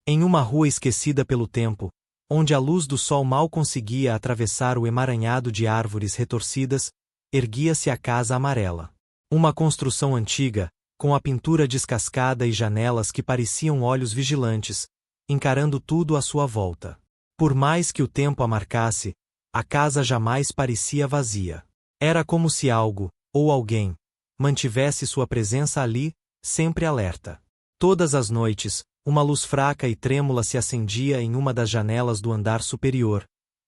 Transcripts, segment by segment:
Em uma rua esquecida pelo tempo, onde a luz do sol mal conseguia atravessar o emaranhado de árvores retorcidas, erguia-se a casa amarela. Uma construção antiga, com a pintura descascada e janelas que pareciam olhos vigilantes, encarando tudo à sua volta. Por mais que o tempo a marcasse, a casa jamais parecia vazia. Era como se algo, ou alguém, mantivesse sua presença ali, sempre alerta. Todas as noites, uma luz fraca e trêmula se acendia em uma das janelas do andar superior,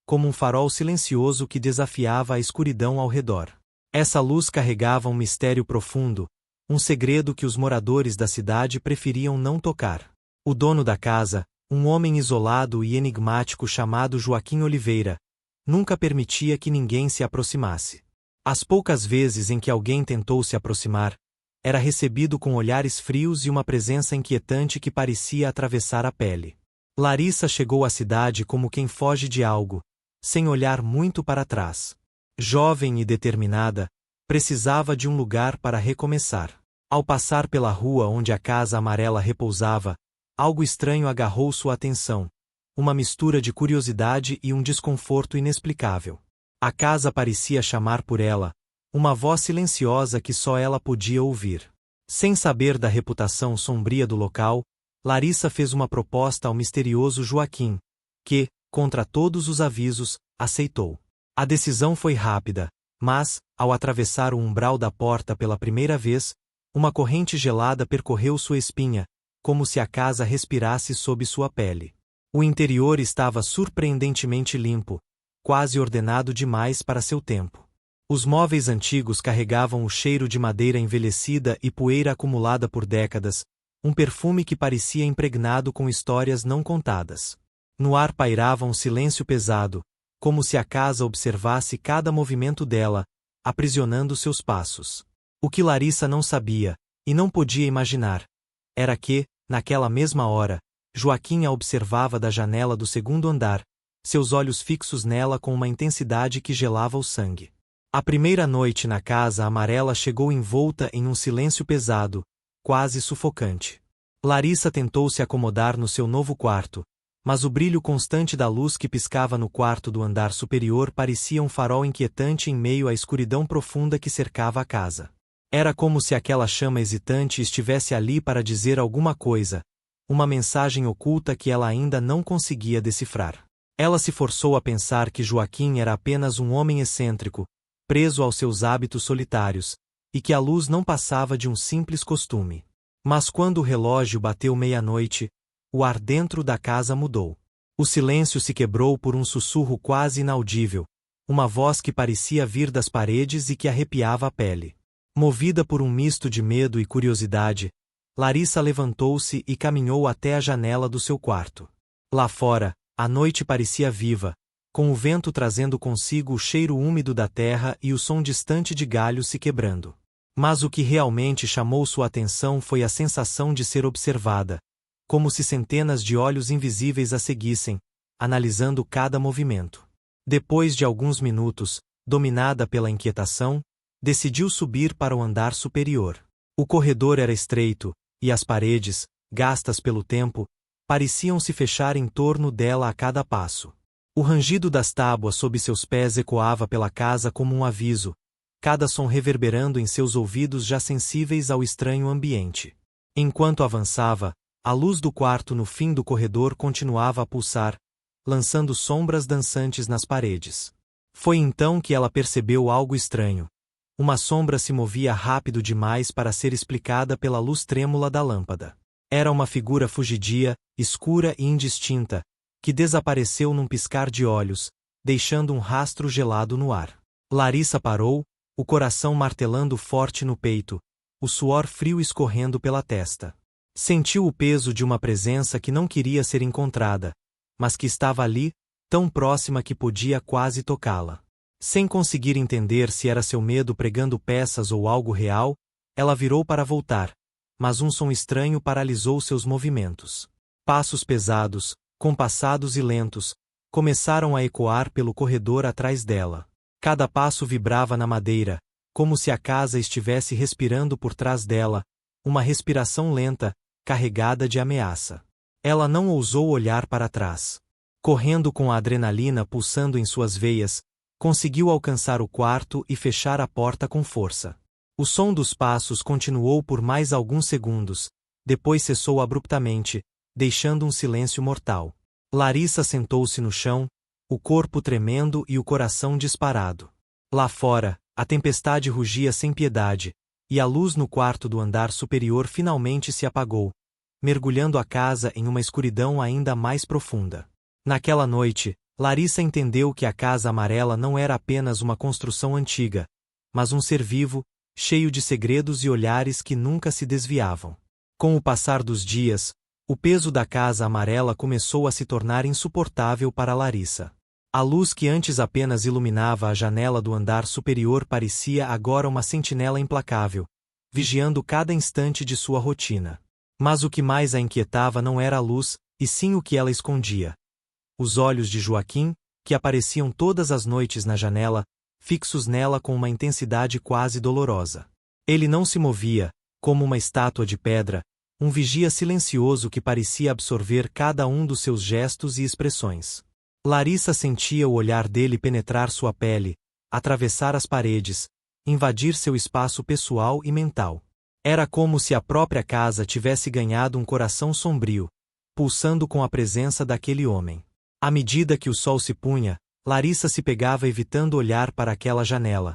como um farol silencioso que desafiava a escuridão ao redor. Essa luz carregava um mistério profundo, um segredo que os moradores da cidade preferiam não tocar. O dono da casa, um homem isolado e enigmático chamado Joaquim Oliveira, nunca permitia que ninguém se aproximasse. As poucas vezes em que alguém tentou se aproximar, era recebido com olhares frios e uma presença inquietante que parecia atravessar a pele. Larissa chegou à cidade como quem foge de algo, sem olhar muito para trás. Jovem e determinada, precisava de um lugar para recomeçar. Ao passar pela rua onde a casa amarela repousava, algo estranho agarrou sua atenção, uma mistura de curiosidade e um desconforto inexplicável. A casa parecia chamar por ela, uma voz silenciosa que só ela podia ouvir. Sem saber da reputação sombria do local, Larissa fez uma proposta ao misterioso Joaquim, que, contra todos os avisos, aceitou. A decisão foi rápida, mas, ao atravessar o umbral da porta pela primeira vez, uma corrente gelada percorreu sua espinha, como se a casa respirasse sob sua pele. O interior estava surpreendentemente limpo, quase ordenado demais para seu tempo. Os móveis antigos carregavam o cheiro de madeira envelhecida e poeira acumulada por décadas, um perfume que parecia impregnado com histórias não contadas. No ar pairava um silêncio pesado, como se a casa observasse cada movimento dela, aprisionando seus passos. O que Larissa não sabia, e não podia imaginar, era que, naquela mesma hora, Joaquim a observava da janela do segundo andar, seus olhos fixos nela com uma intensidade que gelava o sangue. A primeira noite na casa amarela chegou envolta em um silêncio pesado, quase sufocante. Larissa tentou se acomodar no seu novo quarto, mas o brilho constante da luz que piscava no quarto do andar superior parecia um farol inquietante em meio à escuridão profunda que cercava a casa. Era como se aquela chama hesitante estivesse ali para dizer alguma coisa, uma mensagem oculta que ela ainda não conseguia decifrar. Ela se forçou a pensar que Joaquim era apenas um homem excêntrico, preso aos seus hábitos solitários, e que a luz não passava de um simples costume. Mas quando o relógio bateu meia-noite, o ar dentro da casa mudou. O silêncio se quebrou por um sussurro quase inaudível, uma voz que parecia vir das paredes e que arrepiava a pele. Movida por um misto de medo e curiosidade, Larissa levantou-se e caminhou até a janela do seu quarto. Lá fora, a noite parecia viva, com o vento trazendo consigo o cheiro úmido da terra e o som distante de galhos se quebrando. Mas o que realmente chamou sua atenção foi a sensação de ser observada, como se centenas de olhos invisíveis a seguissem, analisando cada movimento. Depois de alguns minutos, dominada pela inquietação, decidiu subir para o andar superior. O corredor era estreito, e as paredes, gastas pelo tempo, pareciam se fechar em torno dela a cada passo. O rangido das tábuas sob seus pés ecoava pela casa como um aviso, cada som reverberando em seus ouvidos já sensíveis ao estranho ambiente. Enquanto avançava, a luz do quarto no fim do corredor continuava a pulsar, lançando sombras dançantes nas paredes. Foi então que ela percebeu algo estranho. Uma sombra se movia rápido demais para ser explicada pela luz trêmula da lâmpada. Era uma figura fugidia, escura e indistinta, que desapareceu num piscar de olhos, deixando um rastro gelado no ar. Larissa parou, o coração martelando forte no peito, o suor frio escorrendo pela testa. Sentiu o peso de uma presença que não queria ser encontrada, mas que estava ali, tão próxima que podia quase tocá-la. Sem conseguir entender se era seu medo pregando peças ou algo real, ela virou para voltar, mas um som estranho paralisou seus movimentos. Passos pesados, compassados e lentos, começaram a ecoar pelo corredor atrás dela. Cada passo vibrava na madeira, como se a casa estivesse respirando por trás dela, uma respiração lenta, carregada de ameaça. Ela não ousou olhar para trás. Correndo com a adrenalina pulsando em suas veias, conseguiu alcançar o quarto e fechar a porta com força. O som dos passos continuou por mais alguns segundos, depois cessou abruptamente, deixando um silêncio mortal. Larissa sentou-se no chão, o corpo tremendo e o coração disparado. Lá fora, a tempestade rugia sem piedade, e a luz no quarto do andar superior finalmente se apagou, mergulhando a casa em uma escuridão ainda mais profunda. Naquela noite, Larissa entendeu que a Casa Amarela não era apenas uma construção antiga, mas um ser vivo, cheio de segredos e olhares que nunca se desviavam. Com o passar dos dias, o peso da Casa Amarela começou a se tornar insuportável para Larissa. A luz que antes apenas iluminava a janela do andar superior parecia agora uma sentinela implacável, vigiando cada instante de sua rotina. Mas o que mais a inquietava não era a luz, e sim o que ela escondia. Os olhos de Joaquim, que apareciam todas as noites na janela, fixos nela com uma intensidade quase dolorosa. Ele não se movia, como uma estátua de pedra, um vigia silencioso que parecia absorver cada um dos seus gestos e expressões. Larissa sentia o olhar dele penetrar sua pele, atravessar as paredes, invadir seu espaço pessoal e mental. Era como se a própria casa tivesse ganhado um coração sombrio, pulsando com a presença daquele homem. À medida que o sol se punha, Larissa se pegava evitando olhar para aquela janela,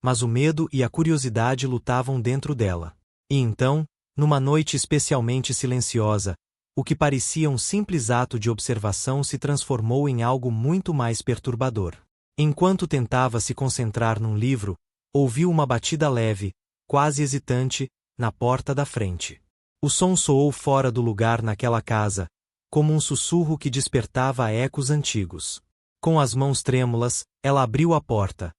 mas o medo e a curiosidade lutavam dentro dela. E então, numa noite especialmente silenciosa, o que parecia um simples ato de observação se transformou em algo muito mais perturbador. Enquanto tentava se concentrar num livro, ouviu uma batida leve, quase hesitante, na porta da frente. O som soou fora do lugar naquela casa, como um sussurro que despertava ecos antigos. Com as mãos trêmulas, ela abriu a porta,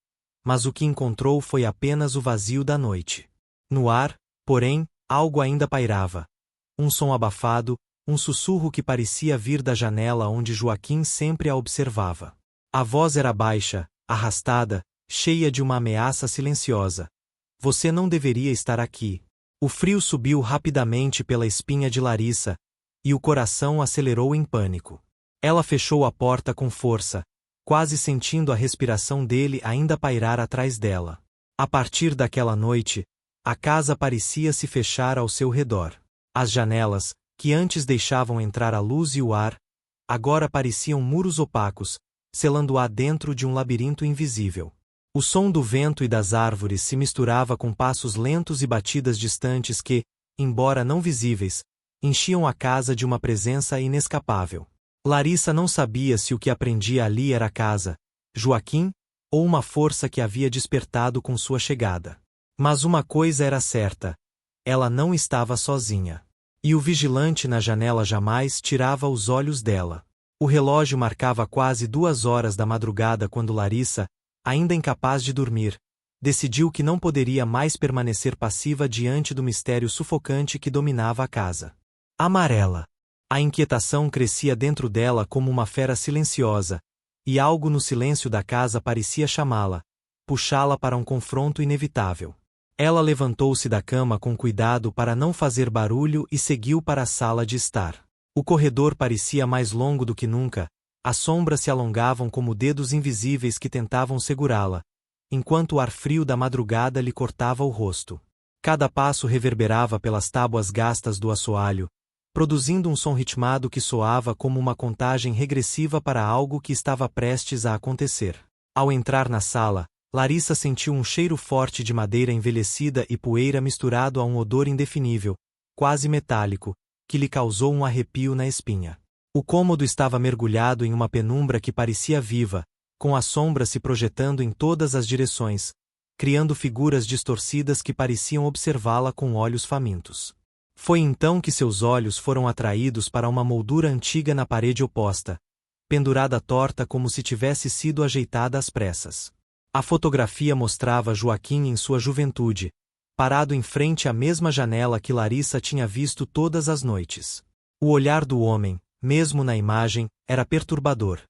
mas o que encontrou foi apenas o vazio da noite. No ar, porém, algo ainda pairava. Um som abafado, um sussurro que parecia vir da janela onde Joaquim sempre a observava. A voz era baixa, arrastada, cheia de uma ameaça silenciosa. Você não deveria estar aqui. O frio subiu rapidamente pela espinha de Larissa, e o coração acelerou em pânico. Ela fechou a porta com força, quase sentindo a respiração dele ainda pairar atrás dela. A partir daquela noite, a casa parecia se fechar ao seu redor. As janelas, que antes deixavam entrar a luz e o ar, agora pareciam muros opacos, selando-a dentro de um labirinto invisível. O som do vento e das árvores se misturava com passos lentos e batidas distantes que, embora não visíveis, enchiam a casa de uma presença inescapável. Larissa não sabia se o que aprendia ali era a casa, Joaquim, ou uma força que havia despertado com sua chegada. Mas uma coisa era certa: ela não estava sozinha. E o vigilante na janela jamais tirava os olhos dela. O relógio marcava quase 2 horas da madrugada quando Larissa, ainda incapaz de dormir, decidiu que não poderia mais permanecer passiva diante do mistério sufocante que dominava a casa. Amarela. A inquietação crescia dentro dela como uma fera silenciosa, e algo no silêncio da casa parecia chamá-la, puxá-la para um confronto inevitável. Ela levantou-se da cama com cuidado para não fazer barulho e seguiu para a sala de estar. O corredor parecia mais longo do que nunca, as sombras se alongavam como dedos invisíveis que tentavam segurá-la, enquanto o ar frio da madrugada lhe cortava o rosto. Cada passo reverberava pelas tábuas gastas do assoalho, produzindo um som ritmado que soava como uma contagem regressiva para algo que estava prestes a acontecer. Ao entrar na sala, Larissa sentiu um cheiro forte de madeira envelhecida e poeira misturado a um odor indefinível, quase metálico, que lhe causou um arrepio na espinha. O cômodo estava mergulhado em uma penumbra que parecia viva, com as sombras se projetando em todas as direções, criando figuras distorcidas que pareciam observá-la com olhos famintos. Foi então que seus olhos foram atraídos para uma moldura antiga na parede oposta, pendurada torta como se tivesse sido ajeitada às pressas. A fotografia mostrava Joaquim em sua juventude, parado em frente à mesma janela que Larissa tinha visto todas as noites. O olhar do homem, mesmo na imagem, era perturbador.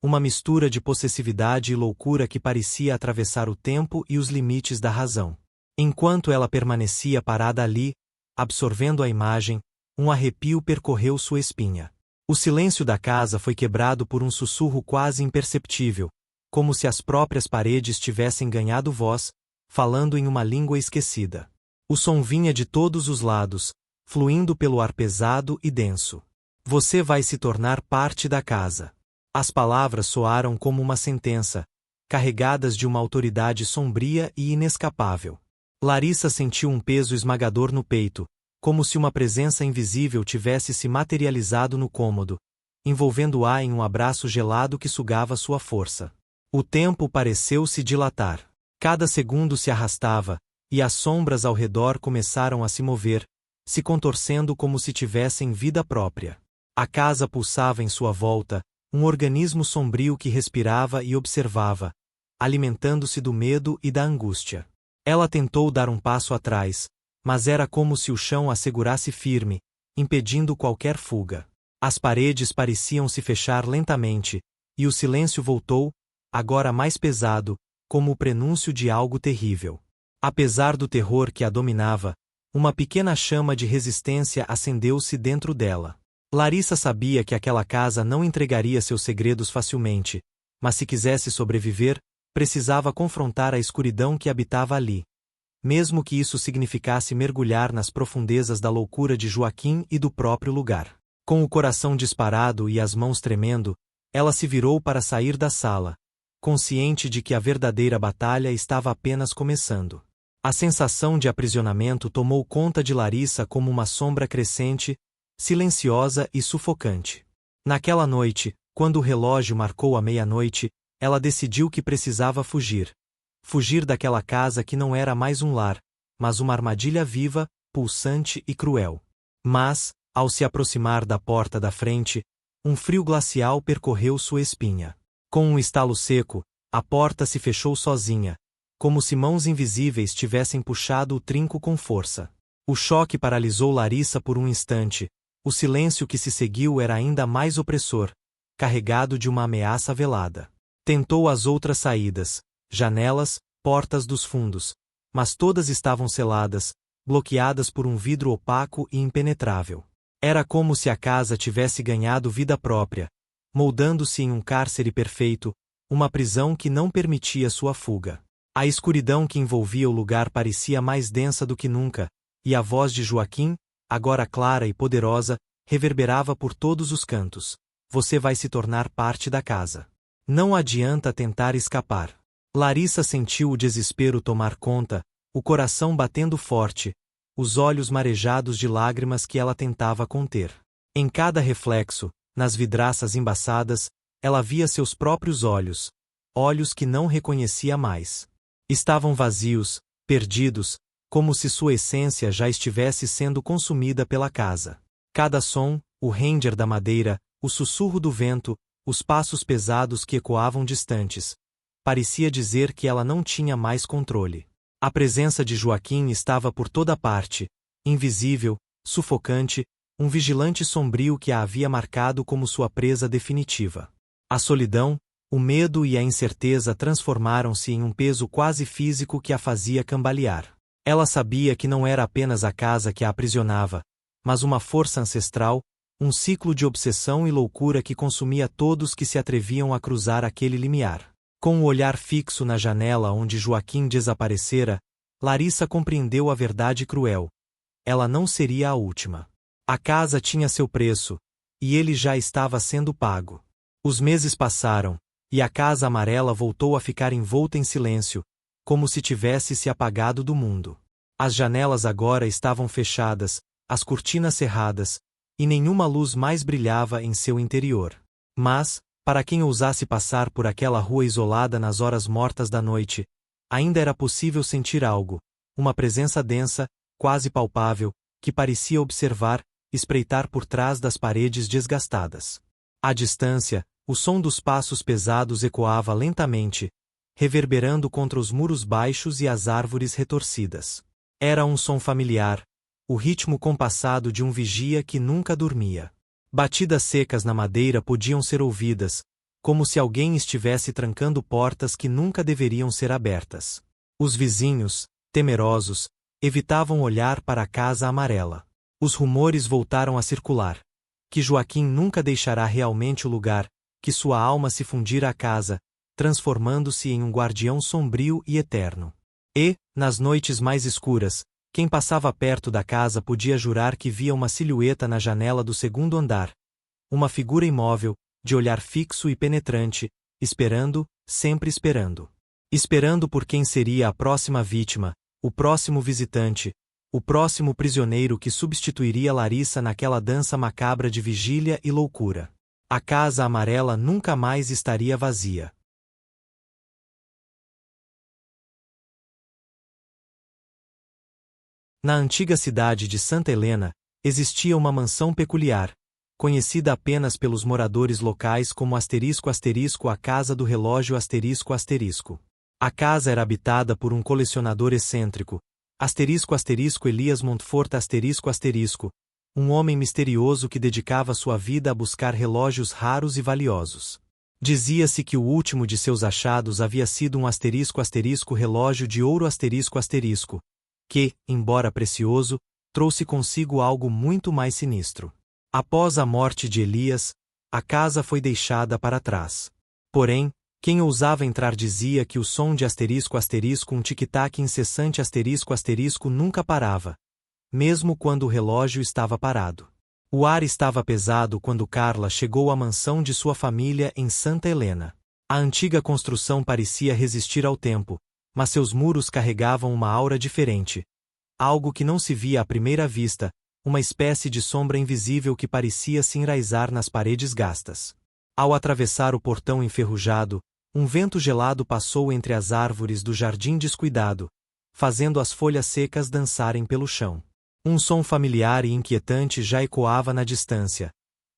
Uma mistura de possessividade e loucura que parecia atravessar o tempo e os limites da razão. Enquanto ela permanecia parada ali, absorvendo a imagem, um arrepio percorreu sua espinha. O silêncio da casa foi quebrado por um sussurro quase imperceptível, como se as próprias paredes tivessem ganhado voz, falando em uma língua esquecida. O som vinha de todos os lados, fluindo pelo ar pesado e denso. Você vai se tornar parte da casa. As palavras soaram como uma sentença, carregadas de uma autoridade sombria e inescapável. Larissa sentiu um peso esmagador no peito, como se uma presença invisível tivesse se materializado no cômodo, envolvendo-a em um abraço gelado que sugava sua força. O tempo pareceu se dilatar. Cada segundo se arrastava, e as sombras ao redor começaram a se mover, se contorcendo como se tivessem vida própria. A casa pulsava em sua volta, um organismo sombrio que respirava e observava, alimentando-se do medo e da angústia. Ela tentou dar um passo atrás, mas era como se o chão a segurasse firme, impedindo qualquer fuga. As paredes pareciam se fechar lentamente, e o silêncio voltou, agora mais pesado, como o prenúncio de algo terrível. Apesar do terror que a dominava, uma pequena chama de resistência acendeu-se dentro dela. Larissa sabia que aquela casa não entregaria seus segredos facilmente, mas se quisesse sobreviver, precisava confrontar a escuridão que habitava ali. Mesmo que isso significasse mergulhar nas profundezas da loucura de Joaquim e do próprio lugar. Com o coração disparado e as mãos tremendo, ela se virou para sair da sala, consciente de que a verdadeira batalha estava apenas começando. A sensação de aprisionamento tomou conta de Larissa como uma sombra crescente, silenciosa e sufocante. Naquela noite, quando o relógio marcou a meia-noite, ela decidiu que precisava fugir. Fugir daquela casa que não era mais um lar, mas uma armadilha viva, pulsante e cruel. Mas, ao se aproximar da porta da frente, um frio glacial percorreu sua espinha. Com um estalo seco, a porta se fechou sozinha, como se mãos invisíveis tivessem puxado o trinco com força. O choque paralisou Larissa por um instante, o silêncio que se seguiu era ainda mais opressor, carregado de uma ameaça velada. Tentou as outras saídas, janelas, portas dos fundos, mas todas estavam seladas, bloqueadas por um vidro opaco e impenetrável. Era como se a casa tivesse ganhado vida própria, moldando-se em um cárcere perfeito, uma prisão que não permitia sua fuga. A escuridão que envolvia o lugar parecia mais densa do que nunca, e a voz de Joaquim, agora clara e poderosa, reverberava por todos os cantos. Você vai se tornar parte da casa. Não adianta tentar escapar. Larissa sentiu o desespero tomar conta, o coração batendo forte, os olhos marejados de lágrimas que ela tentava conter. Em cada reflexo, nas vidraças embaçadas, ela via seus próprios olhos, olhos que não reconhecia mais. Estavam vazios, perdidos, como se sua essência já estivesse sendo consumida pela casa. Cada som, o ranger da madeira, o sussurro do vento, os passos pesados que ecoavam distantes, parecia dizer que ela não tinha mais controle. A presença de Joaquim estava por toda parte, invisível, sufocante, um vigilante sombrio que a havia marcado como sua presa definitiva. A solidão, o medo e a incerteza transformaram-se em um peso quase físico que a fazia cambalear. Ela sabia que não era apenas a casa que a aprisionava, mas uma força ancestral, um ciclo de obsessão e loucura que consumia todos que se atreviam a cruzar aquele limiar. Com o olhar fixo na janela onde Joaquim desaparecera, Larissa compreendeu a verdade cruel. Ela não seria a última. A casa tinha seu preço, e ele já estava sendo pago. Os meses passaram, e a casa amarela voltou a ficar envolta em silêncio, como se tivesse se apagado do mundo. As janelas agora estavam fechadas, as cortinas cerradas, e nenhuma luz mais brilhava em seu interior. Mas, para quem ousasse passar por aquela rua isolada nas horas mortas da noite, ainda era possível sentir algo, uma presença densa, quase palpável, que parecia observar, espreitar por trás das paredes desgastadas. À distância, o som dos passos pesados ecoava lentamente, reverberando contra os muros baixos e as árvores retorcidas. Era um som familiar, o ritmo compassado de um vigia que nunca dormia. Batidas secas na madeira podiam ser ouvidas, como se alguém estivesse trancando portas que nunca deveriam ser abertas. Os vizinhos, temerosos, evitavam olhar para a casa amarela. Os rumores voltaram a circular. Que Joaquim nunca deixará realmente o lugar, que sua alma se fundirá à casa, transformando-se em um guardião sombrio e eterno. E, nas noites mais escuras, quem passava perto da casa podia jurar que via uma silhueta na janela do segundo andar. Uma figura imóvel, de olhar fixo e penetrante, esperando, sempre esperando. Esperando por quem seria a próxima vítima, o próximo visitante, o próximo prisioneiro que substituiria Larissa naquela dança macabra de vigília e loucura. A Casa Amarela nunca mais estaria vazia. Na antiga cidade de Santa Helena, existia uma mansão peculiar, conhecida apenas pelos moradores locais como *** a Casa do Relógio ***. A casa era habitada por um colecionador excêntrico, ***Elias Montfort ***, um homem misterioso que dedicava sua vida a buscar relógios raros e valiosos. Dizia-se que o último de seus achados havia sido um relógio de ouro ***, que, embora precioso, trouxe consigo algo muito mais sinistro. Após a morte de Elias, a casa foi deixada para trás. Porém, quem ousava entrar dizia que o som de um tic-tac incessante nunca parava, mesmo quando o relógio estava parado. O ar estava pesado quando Carla chegou à mansão de sua família em Santa Helena. A antiga construção parecia resistir ao tempo, mas seus muros carregavam uma aura diferente. Algo que não se via à primeira vista, uma espécie de sombra invisível que parecia se enraizar nas paredes gastas. Ao atravessar o portão enferrujado, um vento gelado passou entre as árvores do jardim descuidado, fazendo as folhas secas dançarem pelo chão. Um som familiar e inquietante já ecoava na distância.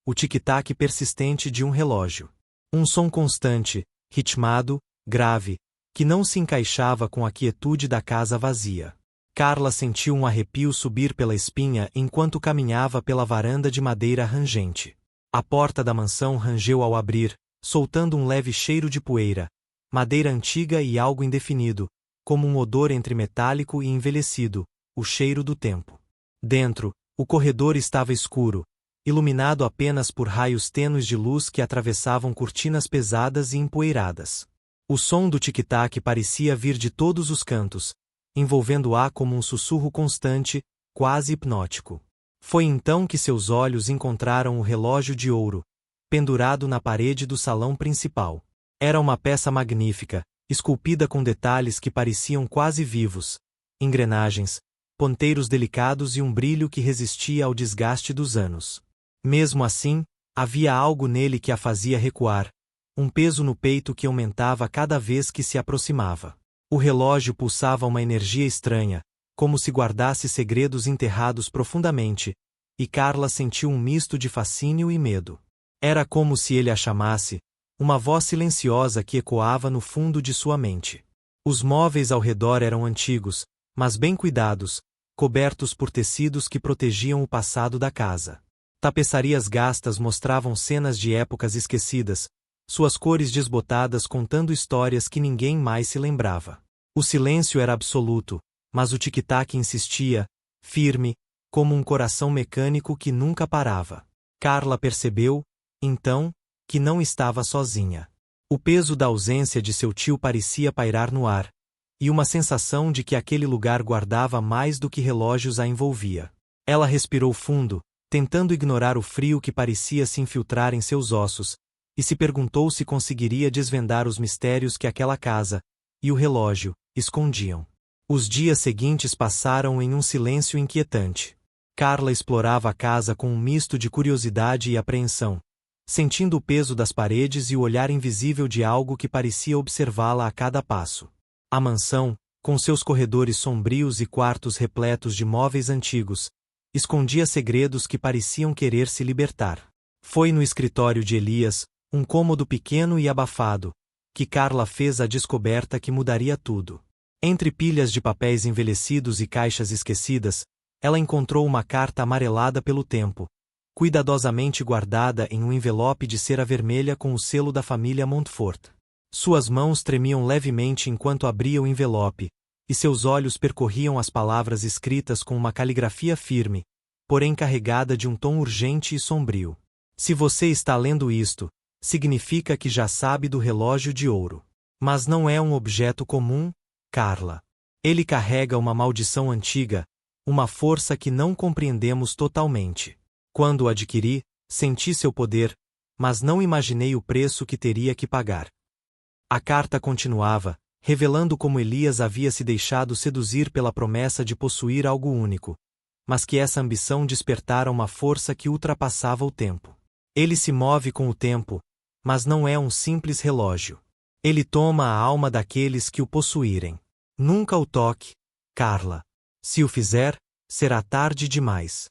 O tic-tac persistente de um relógio. Um som constante, ritmado, grave, que não se encaixava com a quietude da casa vazia. Carla sentiu um arrepio subir pela espinha enquanto caminhava pela varanda de madeira rangente. A porta da mansão rangeu ao abrir, soltando um leve cheiro de poeira, madeira antiga e algo indefinido, como um odor entre metálico e envelhecido, o cheiro do tempo. Dentro, o corredor estava escuro, iluminado apenas por raios tênues de luz que atravessavam cortinas pesadas e empoeiradas. O som do tic-tac parecia vir de todos os cantos, envolvendo-a como um sussurro constante, quase hipnótico. Foi então que seus olhos encontraram o relógio de ouro, pendurado na parede do salão principal. Era uma peça magnífica, esculpida com detalhes que pareciam quase vivos, engrenagens, ponteiros delicados e um brilho que resistia ao desgaste dos anos. Mesmo assim, havia algo nele que a fazia recuar, um peso no peito que aumentava cada vez que se aproximava. O relógio pulsava uma energia estranha, como se guardasse segredos enterrados profundamente, e Carla sentiu um misto de fascínio e medo. Era como se ele a chamasse, uma voz silenciosa que ecoava no fundo de sua mente. Os móveis ao redor eram antigos, mas bem cuidados, cobertos por tecidos que protegiam o passado da casa. Tapeçarias gastas mostravam cenas de épocas esquecidas, suas cores desbotadas contando histórias que ninguém mais se lembrava. O silêncio era absoluto, mas o tic-tac insistia, firme, como um coração mecânico que nunca parava. Carla percebeu, então, que não estava sozinha. O peso da ausência de seu tio parecia pairar no ar, e uma sensação de que aquele lugar guardava mais do que relógios a envolvia. Ela respirou fundo, tentando ignorar o frio que parecia se infiltrar em seus ossos, e se perguntou se conseguiria desvendar os mistérios que aquela casa, e o relógio, escondiam. Os dias seguintes passaram em um silêncio inquietante. Carla explorava a casa com um misto de curiosidade e apreensão, sentindo o peso das paredes e o olhar invisível de algo que parecia observá-la a cada passo. A mansão, com seus corredores sombrios e quartos repletos de móveis antigos, escondia segredos que pareciam querer se libertar. Foi no escritório de Elias, um cômodo pequeno e abafado, que Carla fez a descoberta que mudaria tudo. Entre pilhas de papéis envelhecidos e caixas esquecidas, ela encontrou uma carta amarelada pelo tempo, cuidadosamente guardada em um envelope de cera vermelha com o selo da família Montfort. Suas mãos tremiam levemente enquanto abria o envelope, e seus olhos percorriam as palavras escritas com uma caligrafia firme, porém carregada de um tom urgente e sombrio. Se você está lendo isto, significa que já sabe do relógio de ouro. Mas não é um objeto comum, Carla. Ele carrega uma maldição antiga, uma força que não compreendemos totalmente. Quando o adquiri, senti seu poder, mas não imaginei o preço que teria que pagar. A carta continuava, revelando como Elias havia se deixado seduzir pela promessa de possuir algo único, mas que essa ambição despertara uma força que ultrapassava o tempo. Ele se move com o tempo, mas não é um simples relógio. Ele toma a alma daqueles que o possuírem. Nunca o toque, Carla. Se o fizer, será tarde demais.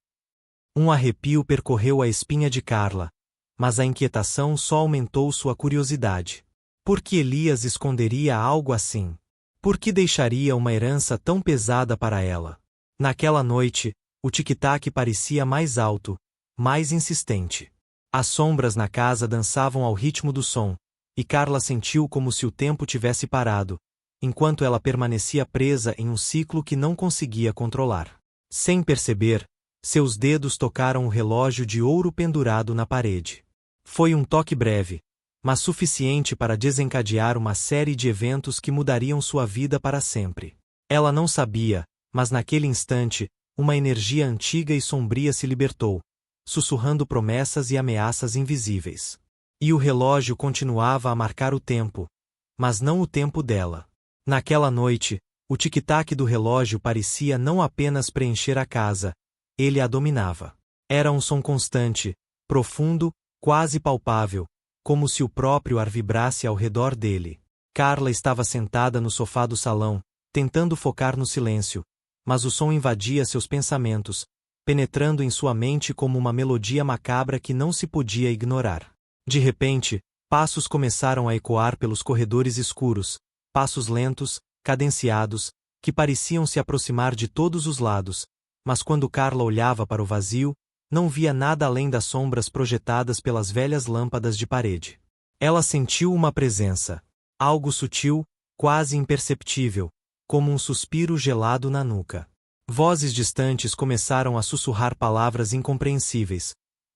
Um arrepio percorreu a espinha de Carla, mas a inquietação só aumentou sua curiosidade. Por que Elias esconderia algo assim? Por que deixaria uma herança tão pesada para ela? Naquela noite, o tic-tac parecia mais alto, mais insistente. As sombras na casa dançavam ao ritmo do som, e Carla sentiu como se o tempo tivesse parado, enquanto ela permanecia presa em um ciclo que não conseguia controlar. Sem perceber, seus dedos tocaram o relógio de ouro pendurado na parede. Foi um toque breve, mas suficiente para desencadear uma série de eventos que mudariam sua vida para sempre. Ela não sabia, mas naquele instante, uma energia antiga e sombria se libertou, sussurrando promessas e ameaças invisíveis. E o relógio continuava a marcar o tempo, mas não o tempo dela. Naquela noite, o tic-tac do relógio parecia não apenas preencher a casa, ele a dominava. Era um som constante, profundo, quase palpável, como se o próprio ar vibrasse ao redor dele. Carla estava sentada no sofá do salão, tentando focar no silêncio, mas o som invadia seus pensamentos, penetrando em sua mente como uma melodia macabra que não se podia ignorar. De repente, passos começaram a ecoar pelos corredores escuros, passos lentos, cadenciados, que pareciam se aproximar de todos os lados, mas quando Carla olhava para o vazio, não via nada além das sombras projetadas pelas velhas lâmpadas de parede. Ela sentiu uma presença, algo sutil, quase imperceptível, como um suspiro gelado na nuca. Vozes distantes começaram a sussurrar palavras incompreensíveis,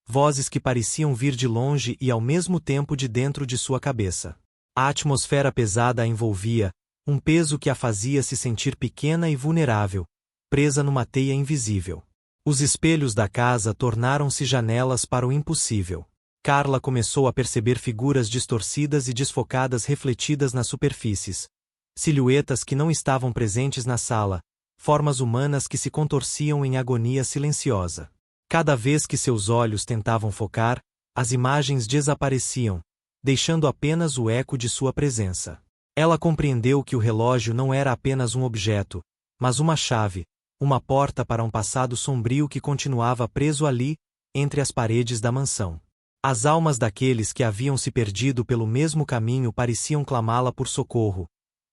vozes que pareciam vir de longe e ao mesmo tempo de dentro de sua cabeça. A atmosfera pesada a envolvia, um peso que a fazia se sentir pequena e vulnerável, presa numa teia invisível. Os espelhos da casa tornaram-se janelas para o impossível. Carla começou a perceber figuras distorcidas e desfocadas refletidas nas superfícies. Silhuetas que não estavam presentes na sala, formas humanas que se contorciam em agonia silenciosa. Cada vez que seus olhos tentavam focar, as imagens desapareciam, deixando apenas o eco de sua presença. Ela compreendeu que o relógio não era apenas um objeto, mas uma chave, uma porta para um passado sombrio que continuava preso ali, entre as paredes da mansão. As almas daqueles que haviam se perdido pelo mesmo caminho pareciam clamá-la por socorro,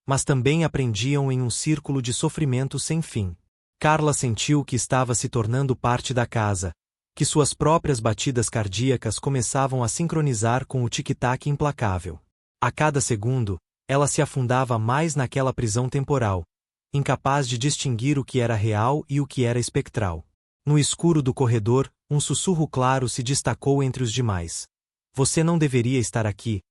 mas também aprendiam em um círculo de sofrimento sem fim. Carla sentiu que estava se tornando parte da casa, que suas próprias batidas cardíacas começavam a sincronizar com o tic-tac implacável. A cada segundo, ela se afundava mais naquela prisão temporal, incapaz de distinguir o que era real e o que era espectral. No escuro do corredor, um sussurro claro se destacou entre os demais. Você não deveria estar aqui.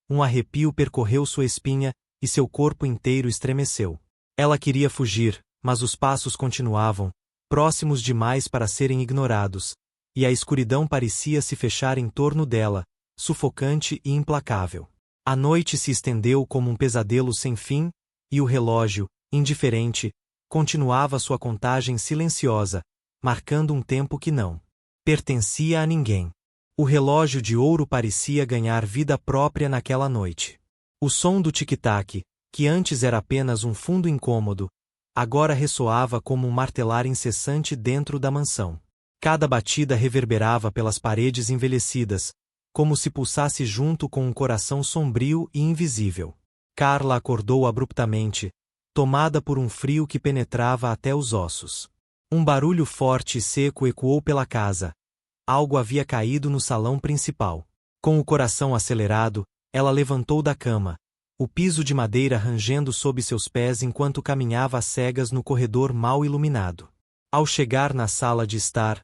Um arrepio percorreu sua espinha, e seu corpo inteiro estremeceu. Ela queria fugir, mas os passos continuavam, próximos demais para serem ignorados, e a escuridão parecia se fechar em torno dela, sufocante e implacável. A noite se estendeu como um pesadelo sem fim, e o relógio, indiferente, continuava sua contagem silenciosa, marcando um tempo que não pertencia a ninguém. O relógio de ouro parecia ganhar vida própria naquela noite. O som do tic-tac, que antes era apenas um fundo incômodo, agora ressoava como um martelar incessante dentro da mansão. Cada batida reverberava pelas paredes envelhecidas, como se pulsasse junto com um coração sombrio e invisível. Carla acordou abruptamente, tomada por um frio que penetrava até os ossos. Um barulho forte e seco ecoou pela casa. Algo havia caído no salão principal. Com o coração acelerado, ela levantou da cama, o piso de madeira rangendo sob seus pés enquanto caminhava às cegas no corredor mal iluminado. Ao chegar na sala de estar,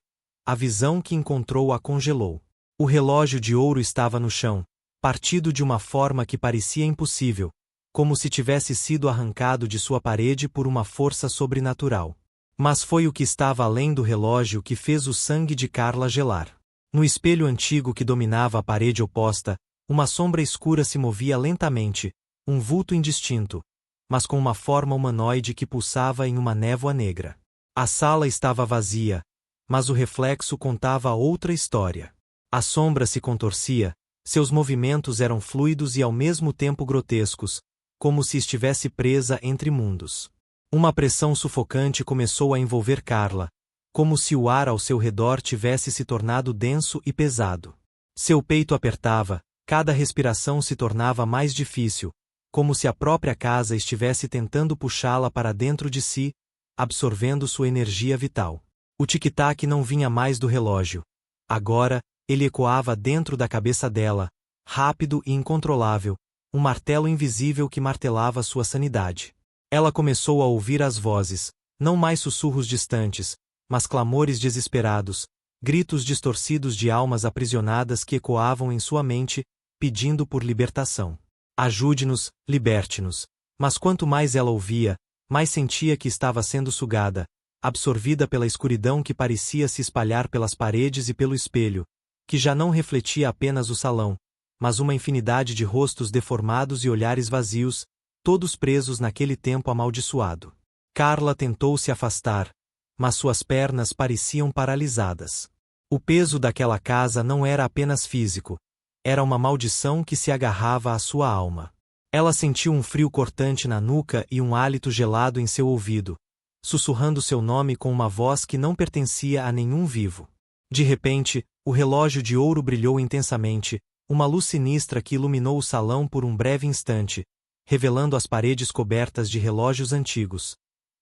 A visão que encontrou a congelou. O relógio de ouro estava no chão, partido de uma forma que parecia impossível, como se tivesse sido arrancado de sua parede por uma força sobrenatural. Mas foi o que estava além do relógio que fez o sangue de Carla gelar. No espelho antigo que dominava a parede oposta, uma sombra escura se movia lentamente, um vulto indistinto, mas com uma forma humanoide que pulsava em uma névoa negra. A sala estava vazia, mas o reflexo contava outra história. A sombra se contorcia, seus movimentos eram fluidos e ao mesmo tempo grotescos, como se estivesse presa entre mundos. Uma pressão sufocante começou a envolver Carla, como se o ar ao seu redor tivesse se tornado denso e pesado. Seu peito apertava, cada respiração se tornava mais difícil, como se a própria casa estivesse tentando puxá-la para dentro de si, absorvendo sua energia vital. O tic-tac não vinha mais do relógio. Agora, ele ecoava dentro da cabeça dela, rápido e incontrolável, um martelo invisível que martelava sua sanidade. Ela começou a ouvir as vozes, não mais sussurros distantes, mas clamores desesperados, gritos distorcidos de almas aprisionadas que ecoavam em sua mente, pedindo por libertação. Ajude-nos, liberte-nos. Mas quanto mais ela ouvia, mais sentia que estava sendo sugada, absorvida pela escuridão que parecia se espalhar pelas paredes e pelo espelho, que já não refletia apenas o salão, mas uma infinidade de rostos deformados e olhares vazios, todos presos naquele tempo amaldiçoado. Carla tentou se afastar, mas suas pernas pareciam paralisadas. O peso daquela casa não era apenas físico, era uma maldição que se agarrava à sua alma. Ela sentiu um frio cortante na nuca e um hálito gelado em seu ouvido, sussurrando seu nome com uma voz que não pertencia a nenhum vivo. De repente, o relógio de ouro brilhou intensamente, uma luz sinistra que iluminou o salão por um breve instante, revelando as paredes cobertas de relógios antigos,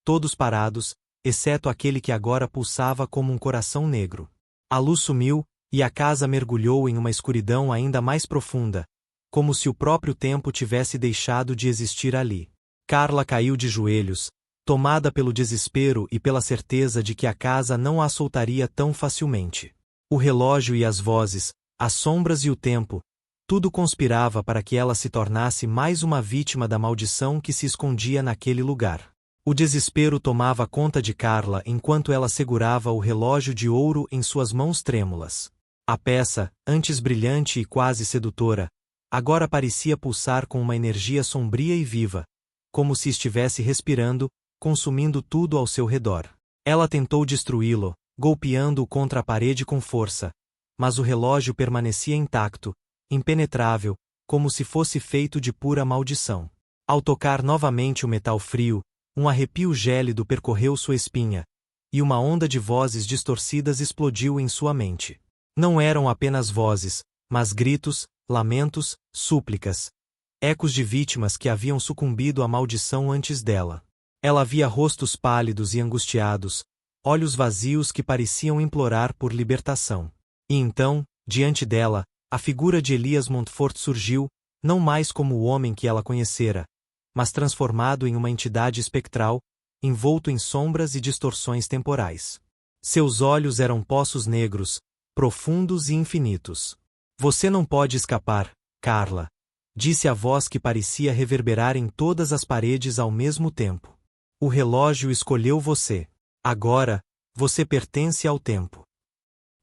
todos parados, exceto aquele que agora pulsava como um coração negro. A luz sumiu, e a casa mergulhou em uma escuridão ainda mais profunda, como se o próprio tempo tivesse deixado de existir ali. Carla caiu de joelhos, tomada pelo desespero e pela certeza de que a casa não a soltaria tão facilmente. O relógio e as vozes, as sombras e o tempo, tudo conspirava para que ela se tornasse mais uma vítima da maldição que se escondia naquele lugar. O desespero tomava conta de Carla enquanto ela segurava o relógio de ouro em suas mãos trêmulas. A peça, antes brilhante e quase sedutora, agora parecia pulsar com uma energia sombria e viva, como se estivesse respirando, consumindo tudo ao seu redor. Ela tentou destruí-lo, golpeando-o contra a parede com força, mas o relógio permanecia intacto, impenetrável, como se fosse feito de pura maldição. Ao tocar novamente o metal frio, um arrepio gélido percorreu sua espinha, e uma onda de vozes distorcidas explodiu em sua mente. Não eram apenas vozes, mas gritos, lamentos, súplicas, ecos de vítimas que haviam sucumbido à maldição antes dela. Ela via rostos pálidos e angustiados, olhos vazios que pareciam implorar por libertação. E então, diante dela, a figura de Elias Montfort surgiu, não mais como o homem que ela conhecera, mas transformado em uma entidade espectral, envolto em sombras e distorções temporais. Seus olhos eram poços negros, profundos e infinitos. Você não pode escapar, Carla, disse a voz que parecia reverberar em todas as paredes ao mesmo tempo. O relógio escolheu você. Agora, você pertence ao tempo.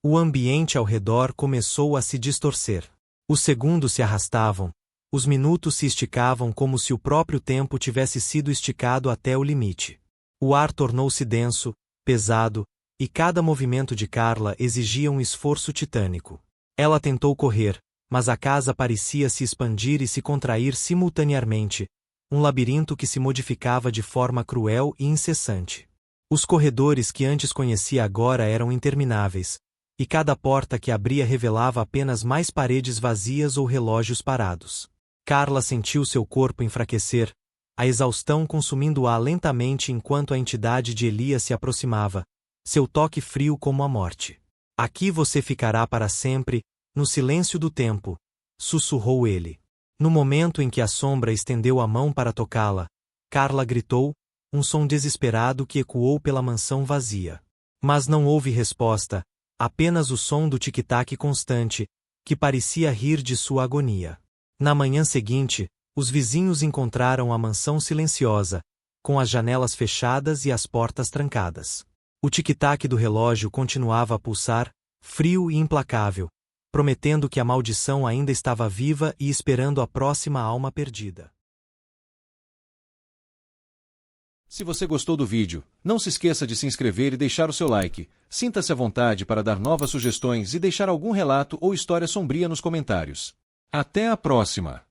O ambiente ao redor começou a se distorcer. Os segundos se arrastavam, os minutos se esticavam como se o próprio tempo tivesse sido esticado até o limite. O ar tornou-se denso, pesado, e cada movimento de Carla exigia um esforço titânico. Ela tentou correr, mas a casa parecia se expandir e se contrair simultaneamente, um labirinto que se modificava de forma cruel e incessante. Os corredores que antes conhecia agora eram intermináveis, e cada porta que abria revelava apenas mais paredes vazias ou relógios parados. Carla sentiu seu corpo enfraquecer, a exaustão consumindo-a lentamente enquanto a entidade de Elias se aproximava, seu toque frio como a morte. Aqui você ficará para sempre, no silêncio do tempo, sussurrou ele. No momento em que a sombra estendeu a mão para tocá-la, Carla gritou, um som desesperado que ecoou pela mansão vazia. Mas não houve resposta, Apenas o som do tic-tac constante, que parecia rir de sua agonia. Na manhã seguinte, os vizinhos encontraram a mansão silenciosa, com as janelas fechadas e as portas trancadas. O tic-tac do relógio continuava a pulsar, frio e implacável, prometendo que a maldição ainda estava viva e esperando a próxima alma perdida. Se você gostou do vídeo, não se esqueça de se inscrever e deixar o seu like. Sinta-se à vontade para dar novas sugestões e deixar algum relato ou história sombria nos comentários. Até a próxima!